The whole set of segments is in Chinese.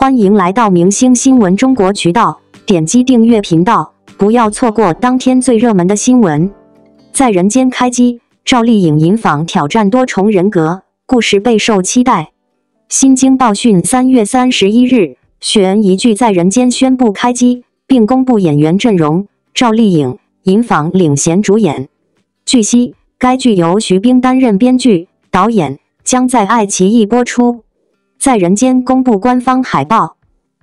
欢迎来到明星新闻中国渠道，点击订阅频道，不要错过当天最热门的新闻。在人间开机，赵丽颖引访挑战多重人格，故事备受期待。新京报讯3月31日，悬疑剧在人间宣布开机，并公布演员阵容，赵丽颖、尹昉领衔主演。据悉，该剧由徐冰担任编剧、导演，将在爱奇艺播出。在人间公布官方海报。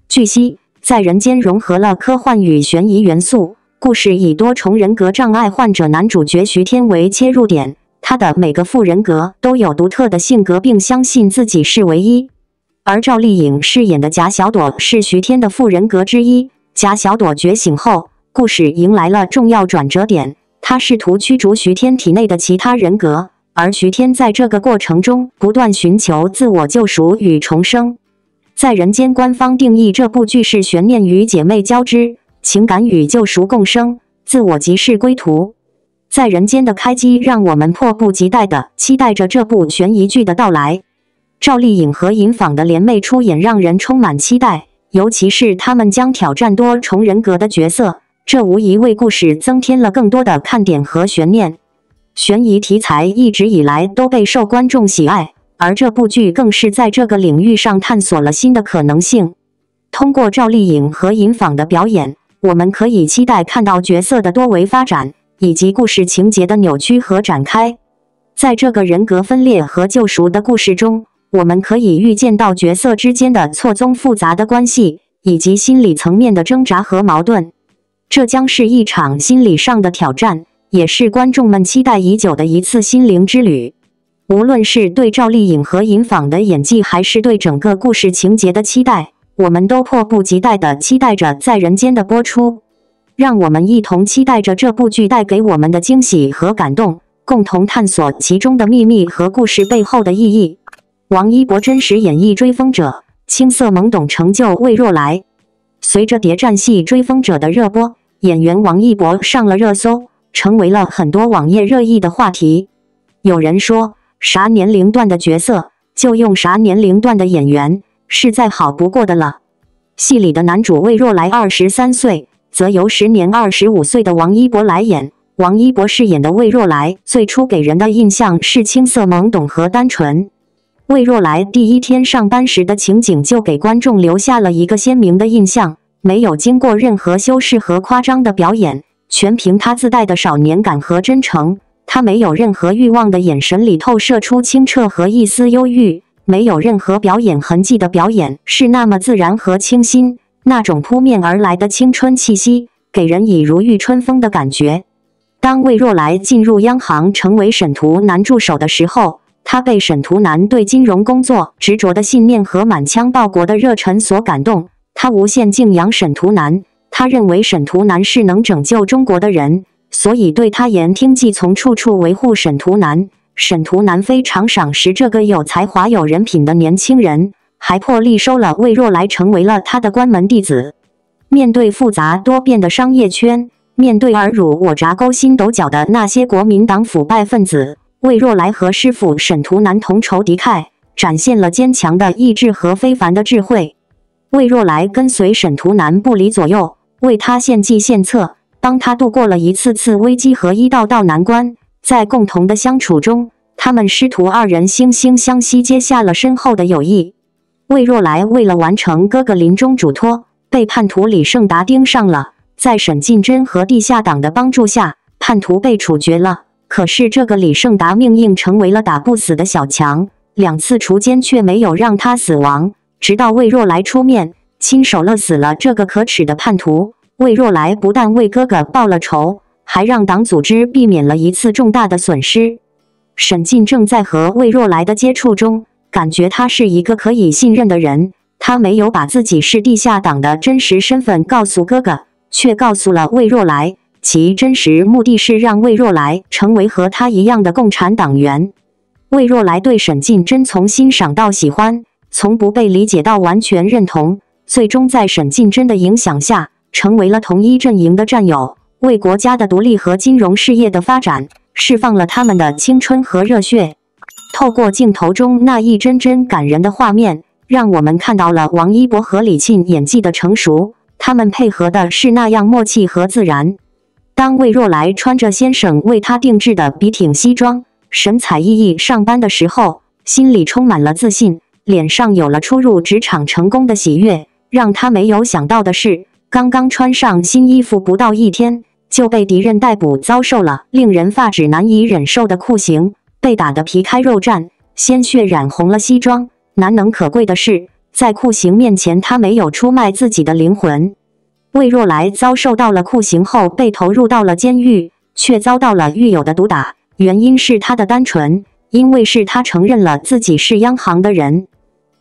据悉，在人间融合了科幻与悬疑元素，故事以多重人格障碍患者男主角徐天为切入点，他的每个副人格都有独特的性格，并相信自己是唯一。而赵丽颖饰演的贾小朵是徐天的副人格之一。贾小朵觉醒后，故事迎来了重要转折点，她试图驱逐徐天体内的其他人格，而徐天在这个过程中不断寻求自我救赎与重生。在人间官方定义这部剧是悬念与姐妹交织，情感与救赎共生，自我即是归途。在人间的开机让我们迫不及待地期待着这部悬疑剧的到来。赵丽颖和尹昉的联袂出演让人充满期待，尤其是他们将挑战多重人格的角色，这无疑为故事增添了更多的看点和悬念。悬疑题材一直以来都备受观众喜爱，而这部剧更是在这个领域上探索了新的可能性。通过赵丽颖和尹昉的表演，我们可以期待看到角色的多维发展，以及故事情节的扭曲和展开。在这个人格分裂和救赎的故事中，我们可以预见到角色之间的错综复杂的关系，以及心理层面的挣扎和矛盾。这将是一场心理上的挑战，也是观众们期待已久的一次心灵之旅。无论是对赵丽颖和尹昉的演技，还是对整个故事情节的期待，我们都迫不及待地期待着在人间的播出。让我们一同期待着这部剧带给我们的惊喜和感动，共同探索其中的秘密和故事背后的意义。王一博真实演绎追风者，青涩懵懂成就魏若来。随着谍战戏《追风者》的热播，演员王一博上了热搜，成为了很多网页热议的话题。有人说，啥年龄段的角色就用啥年龄段的演员，是再好不过的了。戏里的男主魏若来23岁，则由时年25岁的王一博来演。王一博饰演的魏若来最初给人的印象是青涩懵懂和单纯。魏若来第一天上班时的情景就给观众留下了一个鲜明的印象，没有经过任何修饰和夸张的表演，全凭他自带的少年感和真诚。他没有任何欲望的眼神里透射出清澈和一丝忧郁，没有任何表演痕迹的表演是那么自然和清新，那种扑面而来的青春气息，给人以如沐春风的感觉。当魏若来进入央行成为沈图南助手的时候，他被沈图南对金融工作执着的信念和满腔报国的热忱所感动，他无限敬仰沈图南，他认为沈图南是能拯救中国的人，所以对他言听计从，处处维护沈图南。沈图南非常赏识这个有才华有人品的年轻人，还破例收了魏若来成为了他的关门弟子。面对复杂多变的商业圈，面对尔虞我诈勾心斗角的那些国民党腐败分子，魏若来和师傅沈图南同仇敌忾，展现了坚强的意志和非凡的智慧。魏若来跟随沈图南不离左右，为他献计献策，帮他度过了一次次危机和一道道难关。在共同的相处中，他们师徒二人惺惺相惜，结下了深厚的友谊。魏若来为了完成哥哥临终嘱托，被叛徒李胜达盯上了，在沈近珍和地下党的帮助下，叛徒被处决了。可是这个李胜达命硬，成为了打不死的小强，2次锄奸却没有让他死亡，直到魏若来出面亲手勒死了这个可耻的叛徒。魏若来不但为哥哥报了仇，还让党组织避免了一次重大的损失。沈近正在和魏若来的接触中，感觉他是一个可以信任的人，他没有把自己是地下党的真实身份告诉哥哥，却告诉了魏若来，其真实目的是让魏若来成为和他一样的共产党员。魏若来对沈近珍从欣赏到喜欢，从不被理解到完全认同，最终在沈近珍的影响下，成为了同一阵营的战友，为国家的独立和金融事业的发展释放了他们的青春和热血。透过镜头中那一帧帧感人的画面，让我们看到了王一博和李沁演技的成熟，他们配合的是那样默契和自然。当魏若来穿着先生为她定制的笔挺西装，神采奕奕上班的时候，心里充满了自信，脸上有了初入职场成功的喜悦。让他没有想到的是，刚刚穿上新衣服不到1天，就被敌人逮捕，遭受了令人发指难以忍受的酷刑，被打得皮开肉绽，鲜血染红了西装。难能可贵的是，在酷刑面前，他没有出卖自己的灵魂。魏若来遭受到了酷刑后，被投入到了监狱，却遭到了狱友的毒打，原因是他的单纯，因为是他承认了自己是央行的人。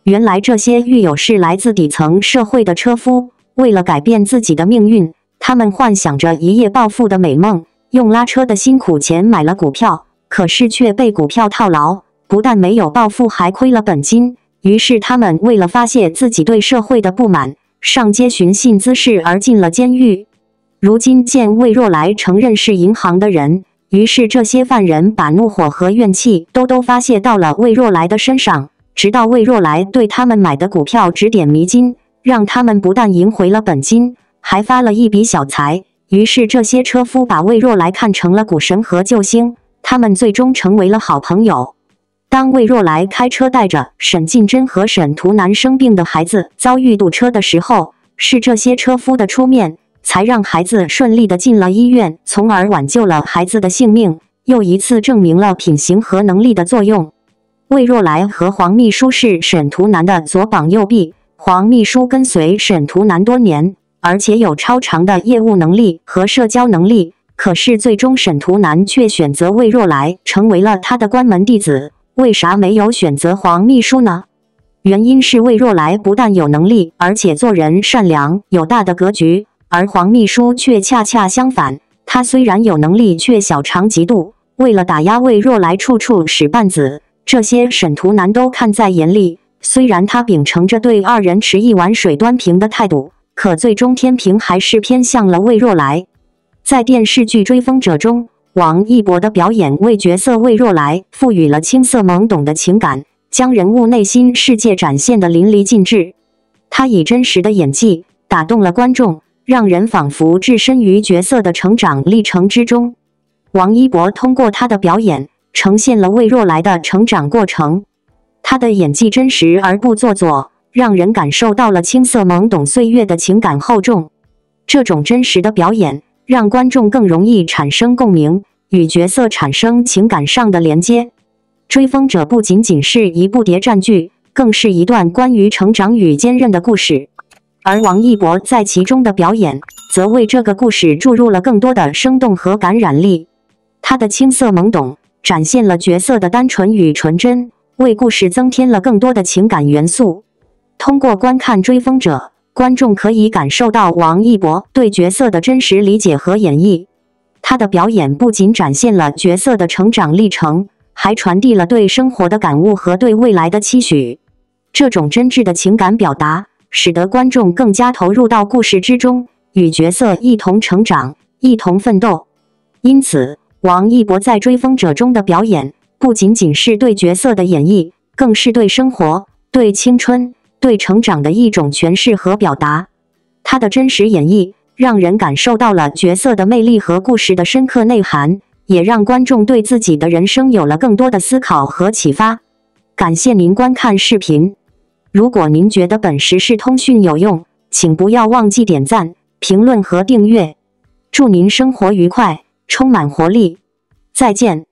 原来这些狱友是来自底层社会的车夫，为了改变自己的命运，他们幻想着一夜暴富的美梦，用拉车的辛苦钱买了股票，可是却被股票套牢，不但没有暴富，还亏了本金。于是他们为了发泄自己对社会的不满，上街寻衅滋事而进了监狱。如今见魏若来承认是银行的人，于是这些犯人把怒火和怨气都发泄到了魏若来的身上，直到魏若来对他们买的股票指点迷津，让他们不但赢回了本金，还发了一笔小财。于是这些车夫把魏若来看成了股神和救星，他们最终成为了好朋友。当魏若来开车带着沈进珍和沈图南生病的孩子遭遇堵车的时候，是这些车夫的出面，才让孩子顺利的进了医院，从而挽救了孩子的性命，又一次证明了品行和能力的作用。魏若来和黄秘书是沈图南的左膀右臂，黄秘书跟随沈图南多年，而且有超长的业务能力和社交能力，可是最终沈图南却选择魏若来成为了他的关门弟子。为啥没有选择黄秘书呢？原因是魏若来不但有能力，而且做人善良，有大的格局，而黄秘书却恰恰相反，他虽然有能力，却小肠极肚，为了打压魏若来，处处使绊子。这些沈图南都看在眼里，虽然他秉承着对二人持一碗水端平的态度，可最终天平还是偏向了魏若来。在电视剧《追风者》中，王一博的表演为角色魏若来赋予了青涩懵懂的情感，将人物内心世界展现得淋漓尽致。他以真实的演技打动了观众，让人仿佛置身于角色的成长历程之中。王一博通过他的表演呈现了魏若来的成长过程，他的演技真实而不做作，让人感受到了青涩懵懂岁月的情感厚重。这种真实的表演让观众更容易产生共鸣，与角色产生情感上的连接。《追风者》不仅仅是一部谍战剧，更是一段关于成长与坚韧的故事。而王一博在其中的表演，则为这个故事注入了更多的生动和感染力。他的青涩懵懂展现了角色的单纯与纯真，为故事增添了更多的情感元素。通过观看《追风者》，观众可以感受到王一博对角色的真实理解和演绎。他的表演不仅展现了角色的成长历程，还传递了对生活的感悟和对未来的期许。这种真挚的情感表达，使得观众更加投入到故事之中，与角色一同成长，一同奋斗。因此，王一博在《追风者》中的表演，不仅仅是对角色的演绎，更是对生活、对青春、对成长的一种诠释和表达。他的真实演绎让人感受到了角色的魅力和故事的深刻内涵，也让观众对自己的人生有了更多的思考和启发。感谢您观看视频。如果您觉得本时事通讯有用，请不要忘记点赞、评论和订阅。祝您生活愉快，充满活力。再见。